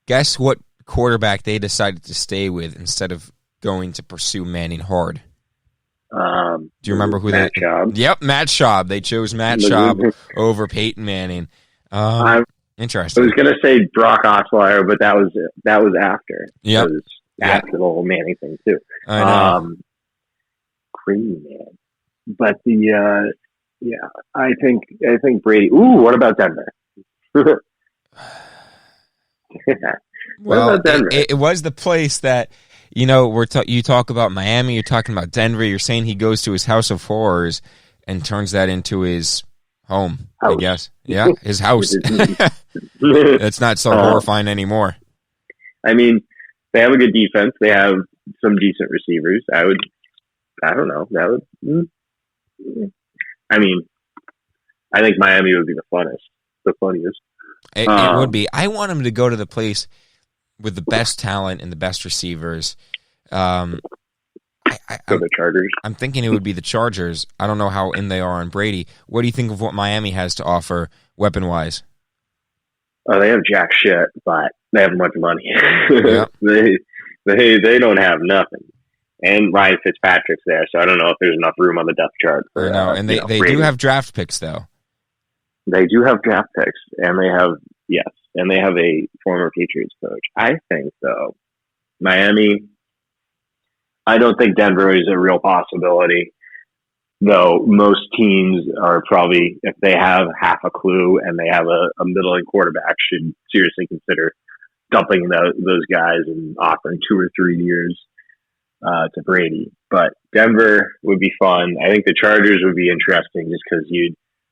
Guess what quarterback they decided to stay with instead of going to pursue Manning hard? Do you remember who Matt Schaub? Yep, Matt Schaub. They chose Matt Schaub over Peyton Manning. Interesting. I was going to say Brock Osweiler, but that was after. Yep. After the whole Manning thing too. I know. Crazy man. But I think Brady. Ooh, what about Denver? Well, about Denver? It was the place that, you talk about Miami, you're talking about Denver, you're saying he goes to his house of horrors and turns that into his home, I guess. Yeah, his house. It's not so horrifying anymore. I mean, they have a good defense. They have some decent receivers. I don't know. I mean, I think Miami would be the funniest. It would be. I want him to go to the place with the best talent and the best receivers. The Chargers. I'm thinking it would be the Chargers. I don't know how in they are on Brady. What do you think of what Miami has to offer weapon-wise? They have jack shit, but they have a bunch of money. Yeah. They don't have nothing. And Ryan Fitzpatrick's there, so I don't know if there's enough room on the depth chart. I know, and they do have draft picks, though. They do have draft picks, and they have a former Patriots coach. I think, though, Miami, I don't think Denver is a real possibility, though most teams are probably, if they have half a clue and they have a middling quarterback, should seriously consider dumping those guys and offering 2 or 3 years to Brady. But Denver would be fun. I think the Chargers would be interesting just because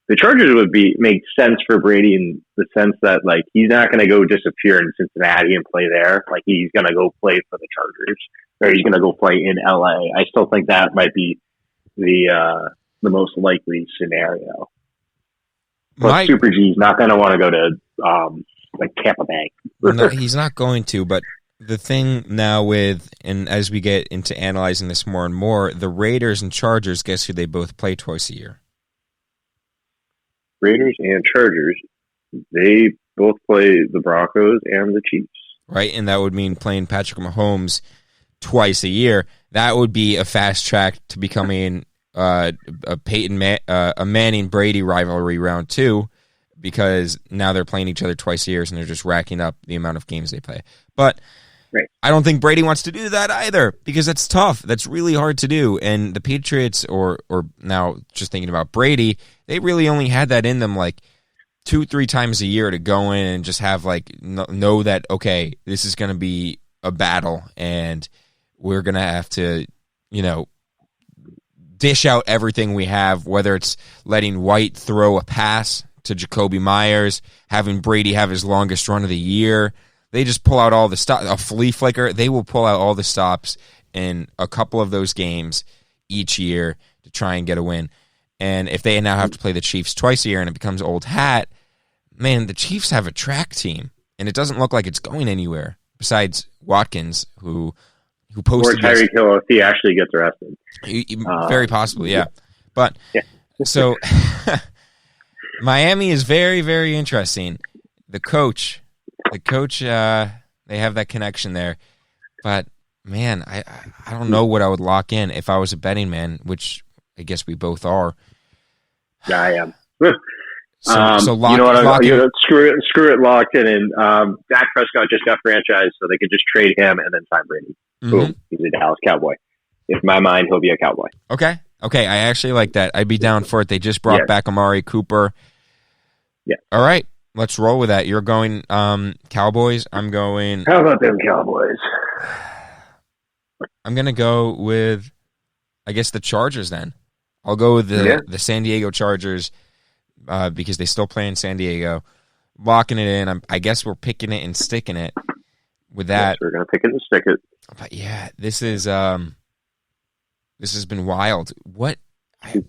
the Chargers would make sense for Brady in the sense that, like, he's not going to go disappear in Cincinnati and play there. Like, he's going to go play for the Chargers, or he's going to go play in LA. I still think that might be the most likely scenario. But Super G's not going to want to go to like Tampa Bay. No, he's not going to. But the thing now and as we get into analyzing this more and more, the Raiders and Chargers, guess who they both play twice a year? Raiders and Chargers, they both play the Broncos and the Chiefs. Right, and that would mean playing Patrick Mahomes twice a year. That would be a fast track to becoming a Manning Brady rivalry round 2, because now they're playing each other twice a year, and they're just racking up the amount of games they play. But right. I don't think Brady wants to do that either, because that's tough. That's really hard to do. And the Patriots, or now just thinking about Brady, they really only had that in them like 2-3 times a year to go in and just have like know that, okay, this is going to be a battle and we're going to have to, dish out everything we have, whether it's letting White throw a pass to Jacoby Myers, having Brady have his longest run of the year. They just pull out all the stops. A flea flicker, they will pull out all the stops in a couple of those games each year to try and get a win. And if they now have to play the Chiefs twice a year and it becomes old hat, man, the Chiefs have a track team, and it doesn't look like it's going anywhere besides Watkins, who posted... Or Tyreek Hill if he actually gets arrested. Very possibly, yeah. But, so, Miami is very, very interesting. The coach, they have that connection there. But, man, I don't know what I would lock in if I was a betting man, which I guess we both are. Yeah, I am. So lock, you know what? lock in. Screw it, locked in. And Dak Prescott just got franchised, so they could just trade him and then sign Brady. Mm-hmm. Boom, he's a Dallas Cowboy. In my mind, he'll be a Cowboy. Okay, I actually like that. I'd be down for it. They just brought back Amari Cooper. Yeah. All right, let's roll with that. You're going Cowboys. I'm going... How about them Cowboys? I'm going to go with, I guess, the Chargers then. I'll go with the San Diego Chargers because they still play in San Diego. Locking it in. I guess we're picking it and sticking it with that. Yes, we're going to pick it and stick it. But yeah, this has been wild. What I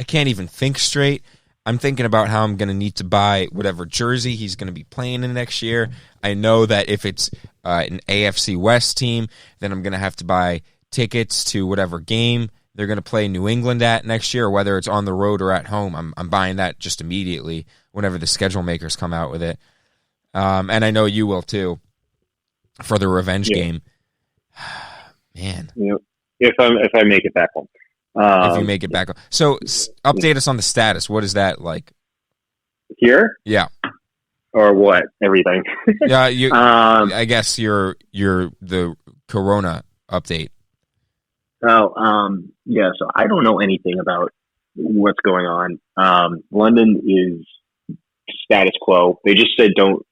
can't even think straight. I'm thinking about how I'm going to need to buy whatever jersey he's going to be playing in next year. I know that if it's an AFC West team, then I'm going to have to buy tickets to whatever game they're going to play New England at next year, whether it's on the road or at home. I'm buying that just immediately whenever the schedule makers come out with it. And I know you will too for the revenge game. Man. If I make it back home. If you make it back home. So update us on the status. What is that like? Here? Yeah. Or what? Everything. Yeah, I guess you're the Corona update. Yeah, so I don't know anything about what's going on. London is status quo. They just said you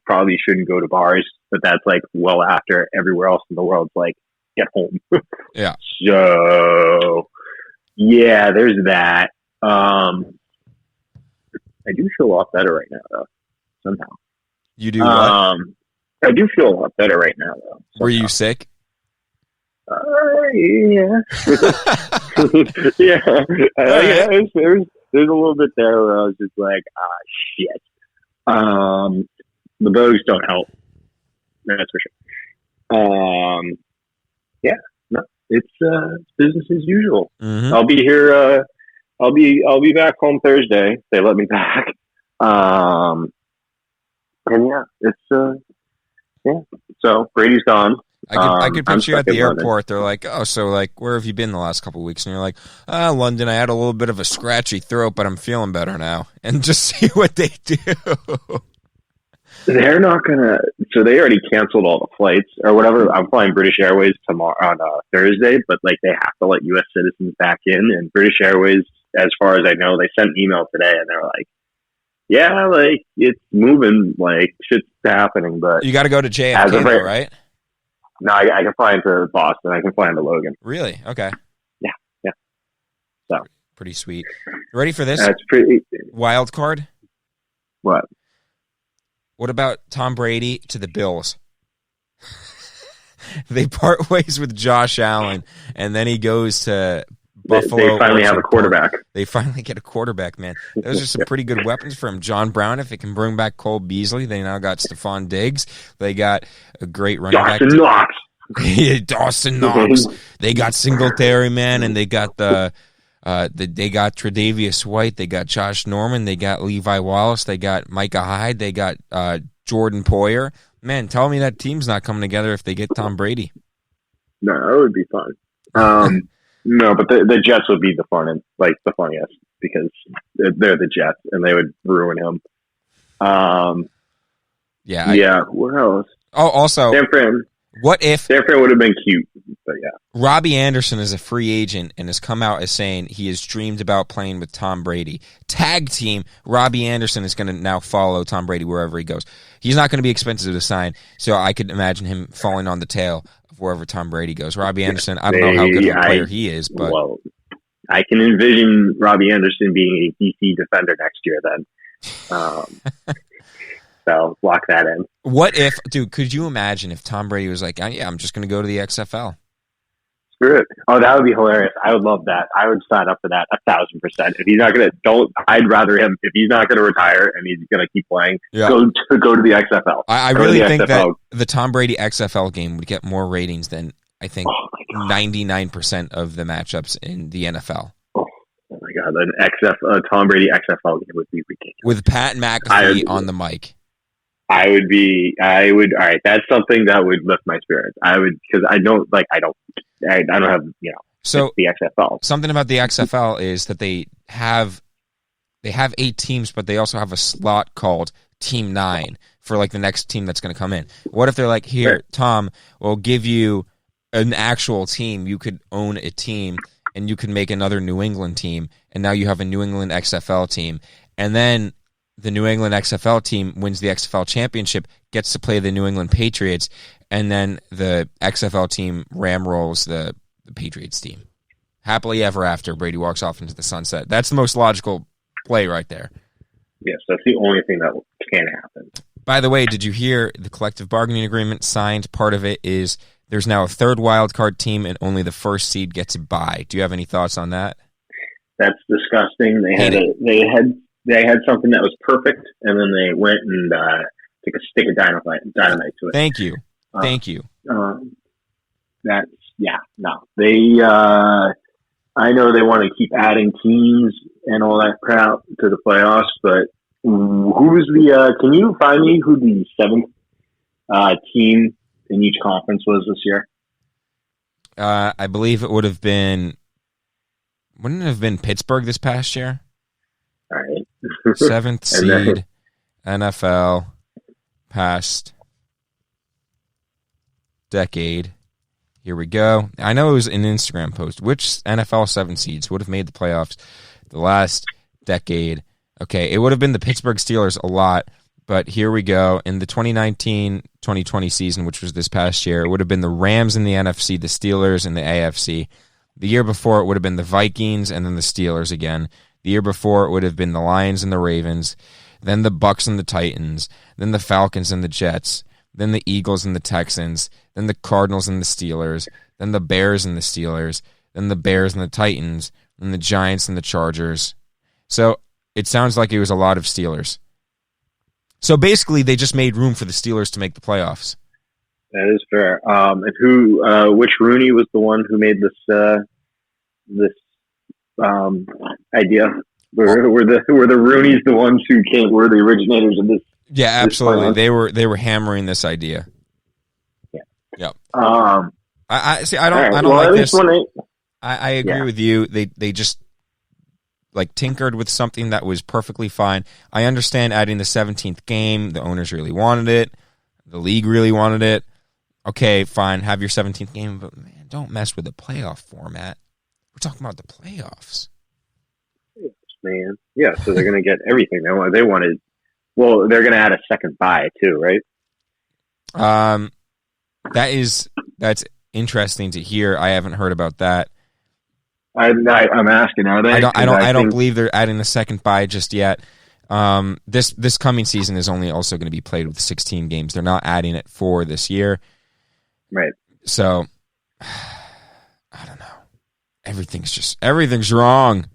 probably shouldn't go to bars, but that's like well after everywhere else in the world's like, get home. Yeah. So, yeah, there's that. I do feel a lot better right now, though, somehow. You do what? I do feel a lot better right now, though. Somehow. Were you sick? Yeah. Yeah. There's a little bit there where I was just like, shit. The bows don't help. That's for sure. Yeah. No, it's business as usual. Mm-hmm. I'll be here. I'll be back home Thursday. They let me back. And yeah, it's yeah. So Brady's gone. I could picture you at the airport. They're like, oh, so like, where have you been the last couple of weeks? And you're like, London. I had a little bit of a scratchy throat, but I'm feeling better now. And just see what they do. They're not gonna. So they already canceled all the flights or whatever. I'm flying British Airways tomorrow on Thursday, but like they have to let U.S. citizens back in. And British Airways, as far as I know, they sent an email today, and they're like, yeah, like it's moving, like shit's happening, but you got to go to JFK, right? No, I can fly into Boston. I can fly into Logan. Really? Okay. Yeah. So pretty sweet. Ready for this? That's pretty wild card. What? What about Tom Brady to the Bills? They part ways with Josh Allen, and then he goes to Buffalo. They finally have a quarterback. They finally get a quarterback, man. Those are some pretty good weapons for him. John Brown, if it can bring back Cole Beasley. They now got Stephon Diggs. They got a great running back. Dawson Knox. Dawson Knox. They got Singletary, man, and they got they got Tre'Davious White. They got Josh Norman. They got Levi Wallace. They got Micah Hyde. They got Jordan Poyer. Man, tell me that team's not coming together if they get Tom Brady. No, that would be fun. No, but the Jets would be the funniest because they're the Jets and they would ruin him. Yeah. What else? Oh, also, San Fran. What if San Fran would have been cute? But yeah, Robbie Anderson is a free agent and has come out as saying he has dreamed about playing with Tom Brady. Tag team, Robbie Anderson is going to now follow Tom Brady wherever he goes. He's not going to be expensive to sign, so I could imagine him falling on the tail of wherever Tom Brady goes. Robbie Anderson, I don't know how good of a player he is, but I can envision Robbie Anderson being a DC defender next year. Then, so lock that in. What if, dude? Could you imagine if Tom Brady was like, "Yeah, I'm just going to go to the XFL"? Screw it. Oh, that would be hilarious. I would love that. I would sign up for that 1,000%. If he's not going to, I'd rather him. If he's not going to retire and he's going to keep playing, go to the XFL. I really think that the Tom Brady XFL game would get more ratings than I think 99% of the matchups in the NFL. Oh my God, an Tom Brady XFL game would be ridiculous. With Pat McAfee on the mic. All right, that's something that would lift my spirits. Because I don't have, so the XFL. Something about the XFL is that they have 8 teams, but they also have a slot called Team 9 for like the next team that's going to come in. What if they're like, here, Tom, we'll give you an actual team. You could own a team and you can make another New England team. And now you have a New England XFL team. And then the New England XFL team wins the XFL championship, gets to play the New England Patriots, and then the XFL team ramrolls the Patriots team. Happily ever after, Brady walks off into the sunset. That's the most logical play right there. Yes, that's the only thing that can happen. By the way, did you hear the collective bargaining agreement signed? Part of it is there's now a third wild card team, and only the first seed gets a bye. Do you have any thoughts on that? That's disgusting. They had something that was perfect, and then they went and took a stick of dynamite to it. Thank you. They. I know they want to keep adding teams and all that crap to the playoffs, but Who's the? Can you find me who the seventh team in each conference was this year? I believe it would have been. Wouldn't it have been Pittsburgh this past year? All right. Seventh seed, NFL, past decade. Here we go. I know it was an Instagram post. Which NFL 7 seeds would have made the playoffs the last decade? Okay, it would have been the Pittsburgh Steelers a lot, but here we go. In the 2019-2020 season, which was this past year, it would have been the Rams in the NFC, the Steelers in the AFC. The year before, it would have been the Vikings and then the Steelers again. The year before, it would have been the Lions and the Ravens, then the Bucks and the Titans, then the Falcons and the Jets, then the Eagles and the Texans, then the Cardinals and the Steelers, then the Bears and the Steelers, then the Bears and the Titans, then the Giants and the Chargers. So it sounds like it was a lot of Steelers. So basically, they just made room for the Steelers to make the playoffs. That is fair. And which Rooney was the one who made this idea? Were the Rooneys the ones who were the originators of this? Yeah, absolutely. They were hammering this idea. Yeah. Yep. I see. I don't like this. I agree with you. They just like tinkered with something that was perfectly fine. I understand adding the 17th game. The owners really wanted it. The league really wanted it. Okay, fine. Have your 17th game, but man, don't mess with the playoff format. We're talking about the playoffs. Man, yeah. So they're going to get everything they wanted. Well, they're going to add a second bye too, right? That's interesting to hear. I haven't heard about that. I'm asking, are they? I don't believe they're adding a second bye just yet. This coming season is only also going to be played with 16 games. They're not adding it for this year, right? So I don't know. Everything's wrong.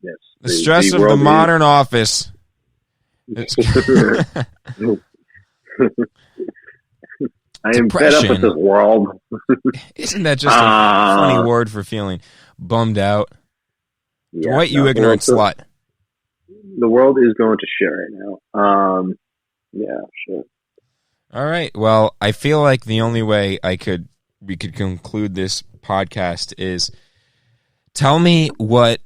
Yes, the stress of the modern office. I am fed up with this world. Isn't that just a funny word for feeling bummed out? Yeah, Dwight, you ignorant slut. The world is going to shit right now. Yeah, sure. All right. Well, I feel like the only way we could conclude this podcast is tell me what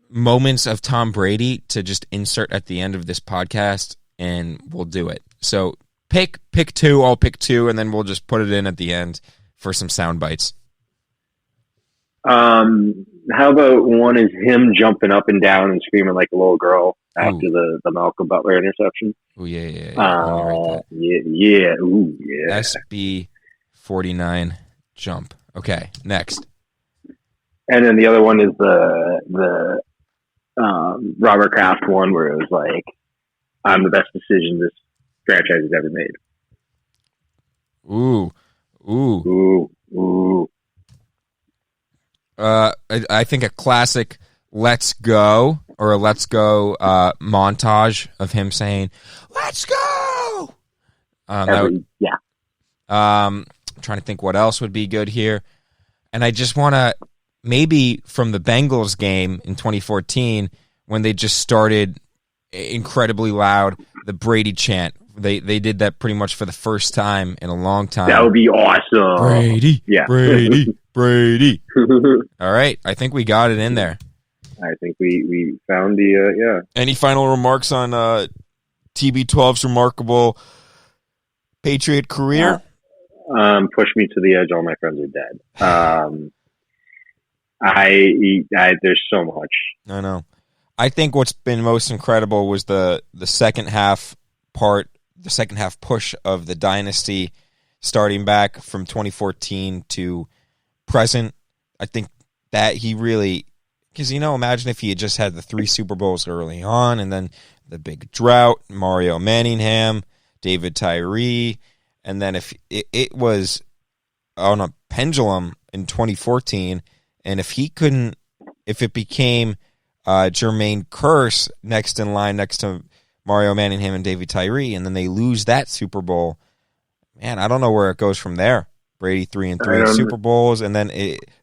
moments of Tom Brady to just insert at the end of this podcast, and we'll do it. So pick 2, I'll pick 2, and then we'll just put it in at the end for some sound bites. How about one is him jumping up and down and screaming like a little girl after the Malcolm Butler interception? Oh yeah. Yeah. Ooh, yeah. SB 49 jump. Okay, next. And then the other one is the Robert Kraft one where it was like, I'm the best decision this franchise has ever made. Ooh. I think a classic "Let's Go" or a "Let's Go" montage of him saying "Let's go." I'm trying to think what else would be good here, and I just want to maybe from the Bengals game in 2014 when they just started incredibly loud the Brady chant. They did that pretty much for the first time in a long time. That would be awesome. Brady, yeah. Brady. All right, I think we got it in there. I think we found the Any final remarks on TB12's remarkable Patriot career? Push me to the edge. All my friends are dead. I there's so much. I know. I think what's been most incredible was the second half push of the dynasty starting back from 2014 to present. I think that he really, because, imagine if he had just had the 3 Super Bowls early on and then the big drought, Mario Manningham, David Tyree, and then if it was on a pendulum in 2014, and if it became Jermaine Kearse next in line next to Mario Manningham and David Tyree, and then they lose that Super Bowl, man, I don't know where it goes from there. Brady 3-3 Super Bowls, and then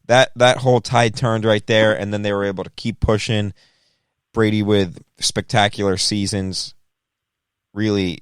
that whole tide turned right there, and then they were able to keep pushing. Brady with spectacular seasons. Really,